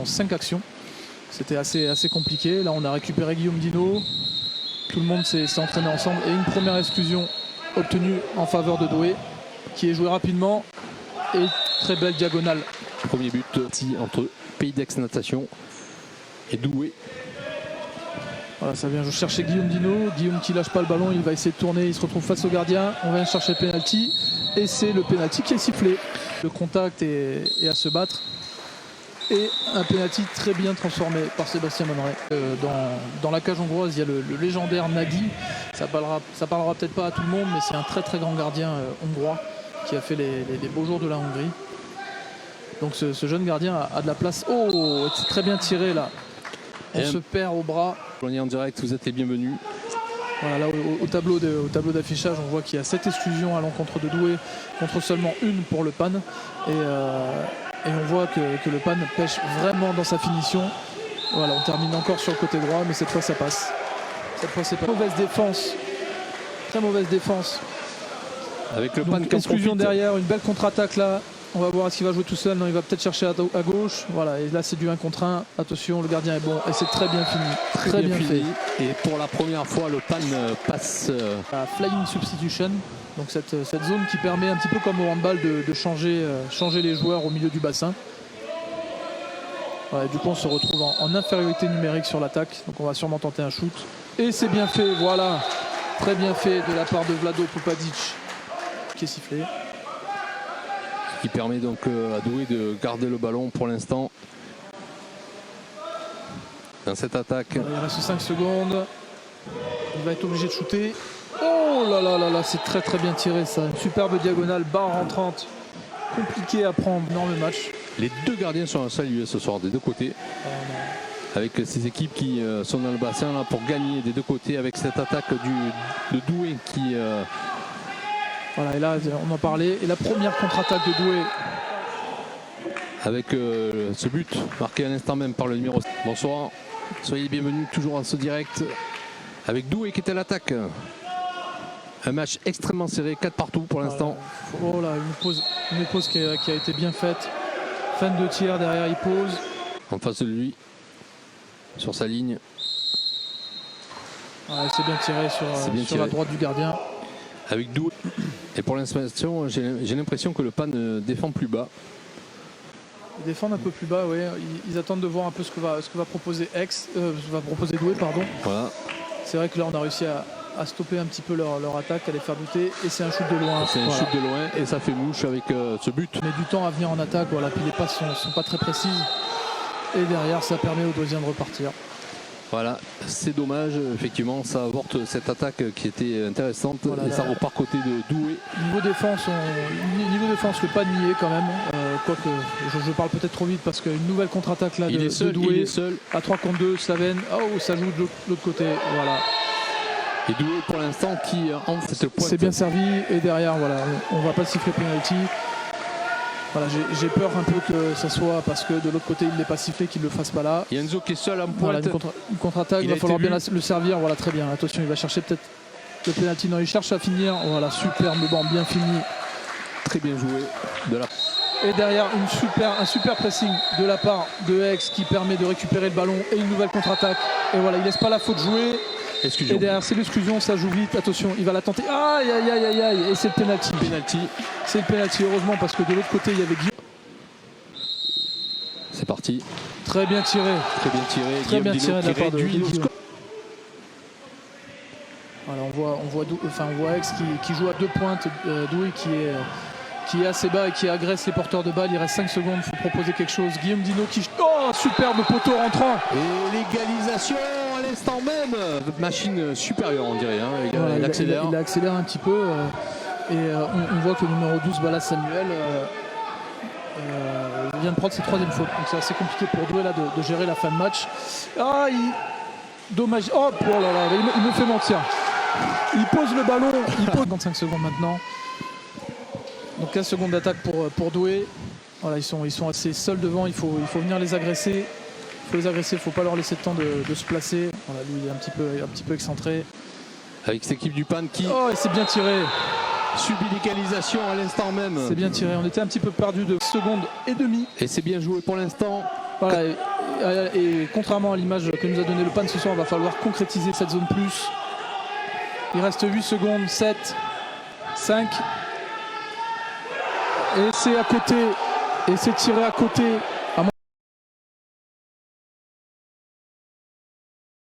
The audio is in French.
en 5 actions. C'était assez compliqué. Là, on a récupéré Guillaume Dino. Tout le monde s'est entraîné ensemble. Et une première exclusion obtenue en faveur de Douai, qui est joué rapidement. Et très belle diagonale. Premier but entre Pays d'Aix Natation et Douai. Voilà, ça vient chercher Guillaume Dino. Guillaume qui lâche pas le ballon, il va essayer de tourner, il se retrouve face au gardien. On vient chercher le penalty. Et c'est le penalty qui est sifflé. Le contact est à se battre. Et un penalty très bien transformé par Sébastien Monneret. Dans la cage hongroise, il y a le légendaire Nagy. Ça parlera peut-être pas à tout le monde, mais c'est un très très grand gardien hongrois qui a fait les beaux jours de la Hongrie. Donc ce jeune gardien a de la place. Oh, c'est très bien tiré là. On se perd au bras. On est en direct, vous êtes les bienvenus. Voilà, là au tableau d'affichage, on voit qu'il y a 7 exclusions à l'encontre de Douai contre seulement une pour le PAN. Et on voit que le PAN pêche vraiment dans sa finition. Voilà, on termine encore sur le côté droit, mais cette fois ça passe. Cette fois c'est pas mauvaise défense. Très mauvaise défense. Avec le PAN qui exclusion derrière, une belle contre-attaque là. On va voir est-ce qu'il va jouer tout seul. Non, il va peut-être chercher à gauche. Voilà, et là c'est du 1 contre 1. Attention, le gardien est bon et c'est très bien fini. Très bien fait. Et pour la première fois, le PAN passe à flying substitution. Donc cette zone qui permet un petit peu comme au handball de changer les joueurs au milieu du bassin. Voilà, du coup on se retrouve en infériorité numérique sur l'attaque. Donc on va sûrement tenter un shoot. Et c'est bien fait, voilà. Très bien fait de la part de Vlado Popadic qui est sifflé. Qui permet donc à Douai de garder le ballon pour l'instant dans cette attaque. Voilà, il reste 5 secondes. Il va être obligé de shooter. Oh là là là là, c'est très très bien tiré ça. Une superbe diagonale, barre rentrante. Compliqué à prendre, énorme match. Les deux gardiens sont salués ce soir des deux côtés. Avec ces équipes qui sont dans le bassin là pour gagner des deux côtés avec cette attaque de Douai qui... Voilà, et là on en parlait. Et la première contre-attaque de Douai. Avec ce but marqué à l'instant même par le numéro. Bonsoir, soyez les bienvenus toujours en ce direct avec Douai qui est à l'attaque. Un match extrêmement serré, 4 partout pour l'instant. Oh là, une pause qui a été bien faite. Fan de tir derrière, il pose. En face de lui, sur sa ligne. Ouais, c'est bien tiré sur la droite du gardien. Avec Douai. Et pour l'instant, j'ai l'impression que le PAN défend plus bas. Ils défendent un peu plus bas, oui. Ils attendent de voir un peu ce que va proposer Douai, pardon. Voilà. C'est vrai que là on a réussi à stopper un petit peu leur attaque, à les faire douter, et c'est un shoot de loin. C'est un shoot de loin et ça fait mouche avec ce but. Mais du temps à venir en attaque, voilà, puis les passes sont pas très précises. Et derrière ça permet aux Douaisiens de repartir. Voilà, c'est dommage, effectivement, ça avorte cette attaque qui était intéressante, voilà, et ça repart côté de Douai. Niveau défense, le pas nié quand même. Quoique, je parle peut-être trop vite parce qu'une nouvelle contre-attaque là de Douai. Il est seul. À 3 contre 2, Slaven. Oh, ça joue de l'autre côté. Voilà. Et Douai pour l'instant qui en cette pointe. C'est bien servi et derrière, voilà, on va pas siffler penalty. Voilà, j'ai peur un peu que ça soit parce que de l'autre côté il n'est pas sifflé, qu'il ne le fasse pas là. Il y a Enzo qui est seul en pointe. Voilà, une contre-attaque, il va falloir bien le servir. Voilà, très bien. Attention, il va chercher peut-être le penalty. Non, il cherche à finir. Voilà, superbe banc, bien fini. Très bien joué de la... Et derrière, un super pressing de la part de Aix qui permet de récupérer le ballon et une nouvelle contre-attaque. Et voilà, il laisse pas la faute jouer. Exclusion. Et derrière, c'est l'exclusion, ça joue vite. Attention, il va la tenter. Aïe, aïe, aïe, aïe, aïe. Et c'est le penalty. C'est le penalty, heureusement, parce que de l'autre côté, il y avait Guillaume. C'est parti. Très bien tiré. Très bien tiré. Très bien tiré de la part de Guillaume. Voilà, on voit Aix qui joue à 2 pointes. Douai qui est assez bas et qui agresse les porteurs de balles. Il reste 5 secondes, il faut proposer quelque chose. Guillaume Dino qui... Oh, superbe poteau rentrant. Et l'égalisation à l'instant même. Machine supérieure, on dirait. Hein. Voilà, il accélère. Il accélère un petit peu. On voit que le numéro 12, Bala Samuel, vient de prendre ses 3e fautes. Donc c'est assez compliqué pour Douai là, de gérer la fin de match. Ah, dommage. Oh là là, il me fait mentir. Il pose le ballon. Il pose 25 secondes maintenant. Donc 15 secondes d'attaque pour Douai. Voilà, ils sont assez seuls devant, il faut venir les agresser. Il ne faut pas leur laisser le temps de se placer. Voilà, lui il est un petit peu excentré. Avec cette équipe du PAN qui... Oh, et c'est bien tiré. Subit l'égalisation à l'instant même. C'est bien tiré, on était un petit peu perdu de seconde et demie. Et c'est bien joué pour l'instant. Voilà, Et contrairement à l'image que nous a donné le PAN ce soir, il va falloir concrétiser cette zone plus. Il reste 8 secondes, 7, 5. Et c'est à côté. Et c'est tiré à côté.